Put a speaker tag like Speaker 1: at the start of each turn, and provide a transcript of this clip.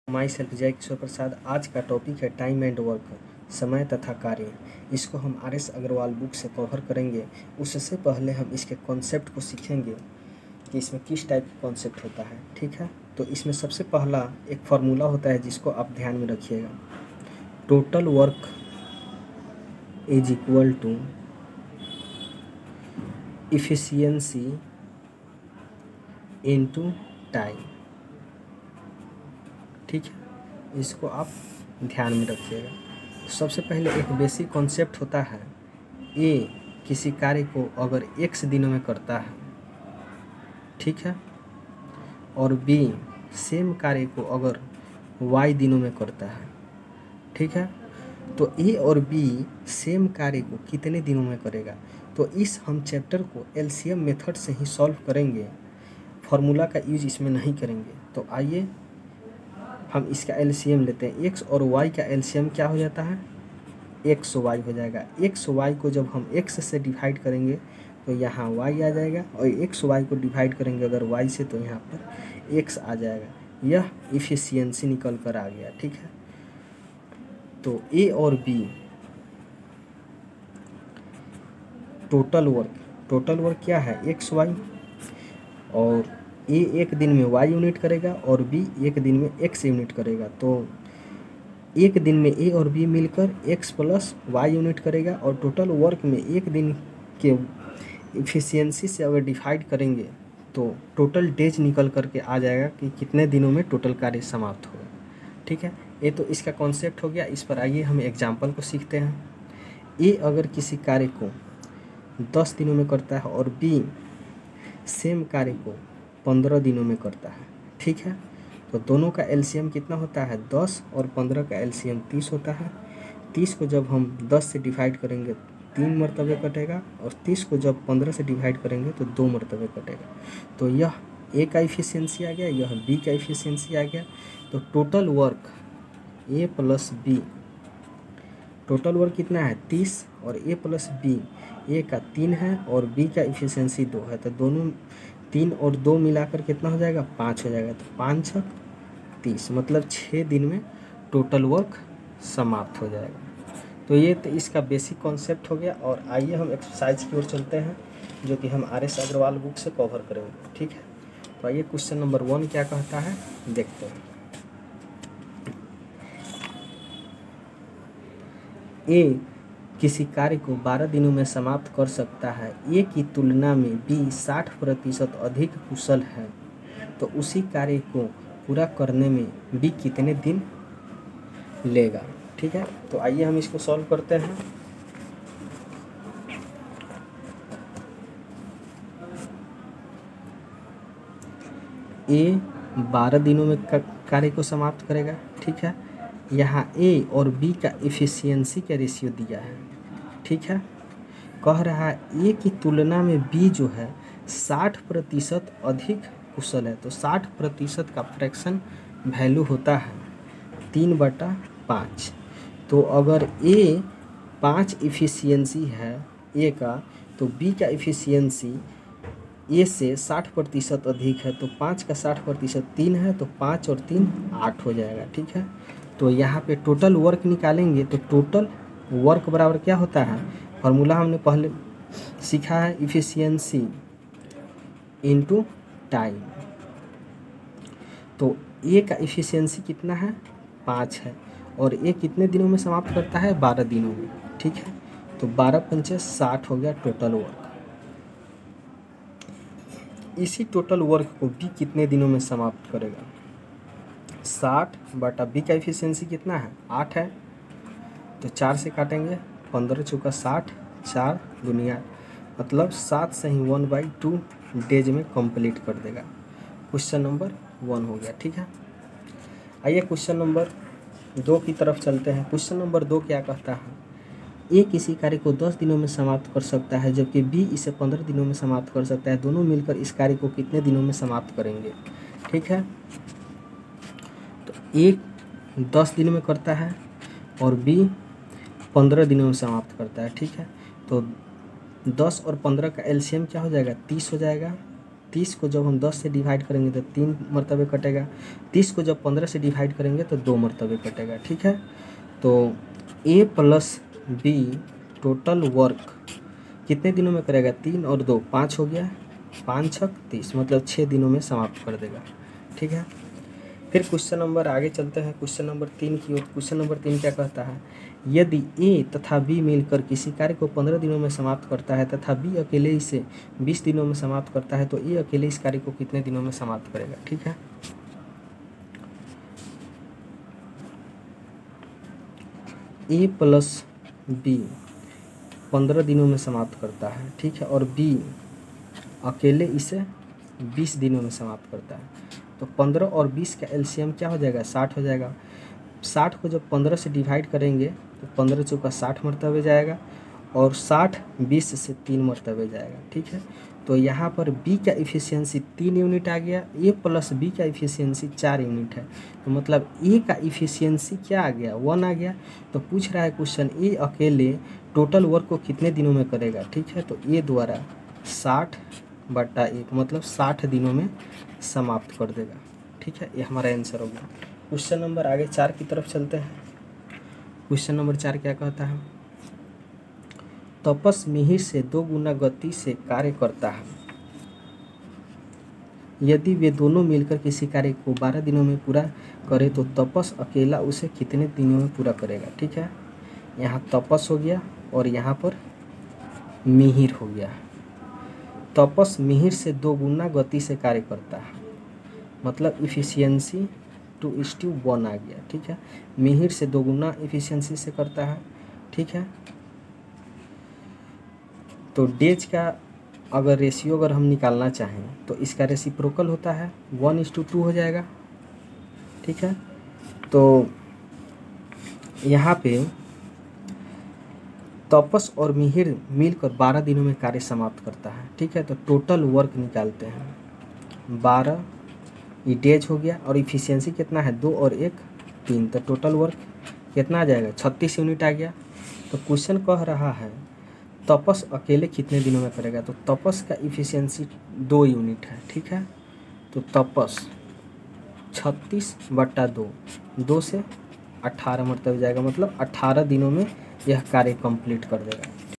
Speaker 1: My self जय किशोर प्रसाद। आज का टॉपिक है टाइम एंड वर्क, समय तथा कार्य। इसको हम RS अग्रवाल बुक से कवर करेंगे। उससे पहले हम इसके कॉन्सेप्ट को सीखेंगे कि इसमें किस टाइप का कॉन्सेप्ट होता है। ठीक है, तो इसमें सबसे पहला एक फार्मूला होता है जिसको आप ध्यान में रखिएगा। Total work is equal to efficiency into time. ठीक है, इसको आप ध्यान में रखिएगा। तो सबसे पहले एक बेसिक कॉन्सेप्ट होता है, ए किसी कार्य को अगर x दिनों में करता है, ठीक है, और बी सेम कार्य को अगर y दिनों में करता है, ठीक है, तो ए और बी सेम कार्य को कितने दिनों में करेगा। तो इस हम चैप्टर को LCM मेथड से ही सॉल्व करेंगे, फार्मूला का यूज इसमें नहीं करेंगे। तो आइए हम इसका LCM लेते हैं। x और y का LCM क्या हो जाता है, xy हो जाएगा। xy को जब हम x से डिवाइड करेंगे तो यहाँ y आ जाएगा, और xy को डिवाइड करेंगे अगर y से तो यहाँ पर x आ जाएगा। यह इफिशियंसी निकल कर आ गया। ठीक है, तो a और b टोटल वर्क क्या है, xy, और ए एक दिन में y यूनिट करेगा और b एक दिन में x यूनिट करेगा। तो एक दिन में a और b मिलकर x प्लस y यूनिट करेगा, और टोटल वर्क में एक दिन के इफिशियंसी से अगर डिवाइड करेंगे तो टोटल डेज निकल करके आ जाएगा कि कितने दिनों में टोटल कार्य समाप्त होगा। ठीक है, ये तो इसका कॉन्सेप्ट हो गया। इस पर आइए हम एग्जाम्पल को सीखते हैं। ए अगर किसी कार्य को 10 दिनों में करता है और बी सेम कार्य को 15 दिनों में करता है। ठीक है, तो दोनों का LCM कितना होता है, 10, और 15 का LCM 30 होता है। 30 को जब हम 10 से डिवाइड करेंगे 3 मरतबे कटेगा, और 30 को जब 15 से डिवाइड करेंगे तो 2 मरतबे कटेगा। तो यह ए का इफिशियंसी आ गया, यह बी का इफिशियंसी आ गया। तो टोटल वर्क ए प्लस बी, टोटल वर्क कितना है 30, और ए प्लस बी, ए का 3 है और बी का इफिशियंसी 2 है। तो दोनों 3 और 2 मिलाकर कितना हो जाएगा, 5 हो जाएगा। तो 5 छक 30, मतलब 6 दिन में टोटल वर्क समाप्त हो जाएगा। तो ये तो इसका बेसिक कॉन्सेप्ट हो गया। और आइए हम एक्सरसाइज की ओर चलते हैं जो कि हम RS अग्रवाल बुक से कवर करेंगे। ठीक है, तो आइए क्वेश्चन नंबर 1 क्या कहता है देखते हैं। ए किसी कार्य को 12 दिनों में समाप्त कर सकता है, ए की तुलना में बी 60% अधिक कुशल है, तो उसी कार्य को पूरा करने में बी कितने दिन लेगा। ठीक है, तो आइए हम इसको सॉल्व करते हैं। ए 12 दिनों में कार्य को समाप्त करेगा। ठीक है, यहाँ ए और बी का इफिशियंसी का रेशियो दिया है। ठीक है, कह रहा है ए की तुलना में बी जो है 60% अधिक कुशल है। तो 60% का फ्रैक्शन वैल्यू होता है 3/5। तो अगर ए 5 इफिशियंसी है ए का, तो बी का इफिशियंसी ए से 60% अधिक है। तो 5 का 60% 3 है, तो 5 और 3 8 हो जाएगा। ठीक है, तो यहाँ पे टोटल वर्क निकालेंगे तो टोटल वर्क बराबर क्या होता है, फार्मूला हमने पहले सीखा है, इफिशियंसी इनटू टाइम। तो ए का इफिशियंसी कितना है, 5 है, और ए कितने दिनों में समाप्त करता है, 12 दिनों में। ठीक है, तो 12 पंचे 60 हो गया टोटल वर्क। इसी टोटल वर्क को बी कितने दिनों में समाप्त करेगा, 60 बटा बी का इफिशियंसी कितना है, 8 है, तो 4 से काटेंगे, 15 चौका 60, 4 दुनिया, मतलब 7 से ही 1/2 डेज में कंप्लीट कर देगा। क्वेश्चन नंबर 1 हो गया। ठीक है, आइए क्वेश्चन नंबर 2 की तरफ चलते हैं। क्वेश्चन नंबर 2 क्या कहता है, ए किसी कार्य को 10 दिनों में समाप्त कर सकता है, जबकि बी इसे 15 दिनों में समाप्त कर सकता है। दोनों मिलकर इस कार्य को कितने दिनों में समाप्त करेंगे। ठीक है, तो ए 10 दिनों में करता है और बी 15 दिनों में समाप्त करता है। ठीक है, तो 10 और 15 का LCM क्या हो जाएगा, 30 हो जाएगा, 30 को जब हम 10 से डिवाइड करेंगे तो 3 मरतबे कटेगा। 30 को जब 15 से डिवाइड करेंगे तो 2 मरतबे कटेगा। ठीक है, तो A plus B total work कितने दिनों में करेगा? 3 और 2 5 हो गया, 5 छक 30, मतलब 6 दिनों में समाप्त कर देगा। ठीक है, फिर क्वेश्चन नंबर आगे चलते हैं, क्वेश्चन नंबर 3 की ओर। क्वेश्चन नंबर 3 क्या कहता है? यदि A तथा B मिलकर किसी कार्य को 15 दिनों में समाप्त करता है तथा B अकेले इसे 20 दिनों में समाप्त करता है, तो A अकेले इस कार्य को कितने दिनों में समाप्त करेगा? ठीक है, A प्लस B 15 दिनों में समाप्त करता है। ठीक है, और B अकेले इसे 20 दिनों में समाप्त करता है, तो 15 और 20 का एलसीएम क्या हो जाएगा? 60 हो जाएगा। 60 को जब 15 से डिवाइड करेंगे तो 15 चौका 60 मरतबे जाएगा, और 60 20 से 3 मरतबे जाएगा। ठीक है, तो यहाँ पर B का इफिशियंसी 3 यूनिट आ गया, A प्लस B का इफिशियंसी 4 यूनिट है, तो मतलब A का इफिशियंसी क्या आ गया? 1 आ गया। तो पूछ रहा है क्वेश्चन A अकेले टोटल वर्क को कितने दिनों में करेगा? ठीक है, तो A द्वारा 60/1 मतलब 60 दिनों में समाप्त कर देगा। ठीक है, ये हमारा आंसर हो गया। क्वेश्चन नंबर आगे 4 की तरफ चलते हैं। क्वेश्चन नंबर 4 क्या कहता है? तपस मिहिर से 2 गुना गति से कार्य करता है। यदि वे दोनों मिलकर किसी कार्य को 12 दिनों में पूरा करे तो तपस अकेला उसे कितने दिनों में पूरा करेगा? ठीक है, यहाँ तपस हो गया और यहाँ पर मिहिर हो गया। तपस मिहिर से 2 गुना गति से कार्य करता है, मतलब इफिशियंसी 2:1 आ गया। ठीक है, मिहिर से 2 गुना इफिशियंसी से करता है। ठीक है, तो डेज का अगर रेशियो अगर हम निकालना चाहें तो इसका रेसिप्रोकल होता है 1:2 हो जाएगा। ठीक है, तो यहाँ पे तपस और मिहिर मिलकर 12 दिनों में कार्य समाप्त करता है। ठीक है, तो टोटल वर्क निकालते हैं। 12 ये डेज हो गया और इफिशियंसी कितना है? 2 और 1 3, तो टोटल वर्क कितना आ जाएगा? 36 यूनिट आ गया। तो क्वेश्चन कह रहा है तपस अकेले कितने दिनों में करेगा? तो तपस का इफिशियंसी 2 यूनिट है। ठीक है, तो तपस 36/2, 2 से 18 मरतबे जाएगा, मतलब 18 दिनों में यह कार्य कंप्लीट कर देगा।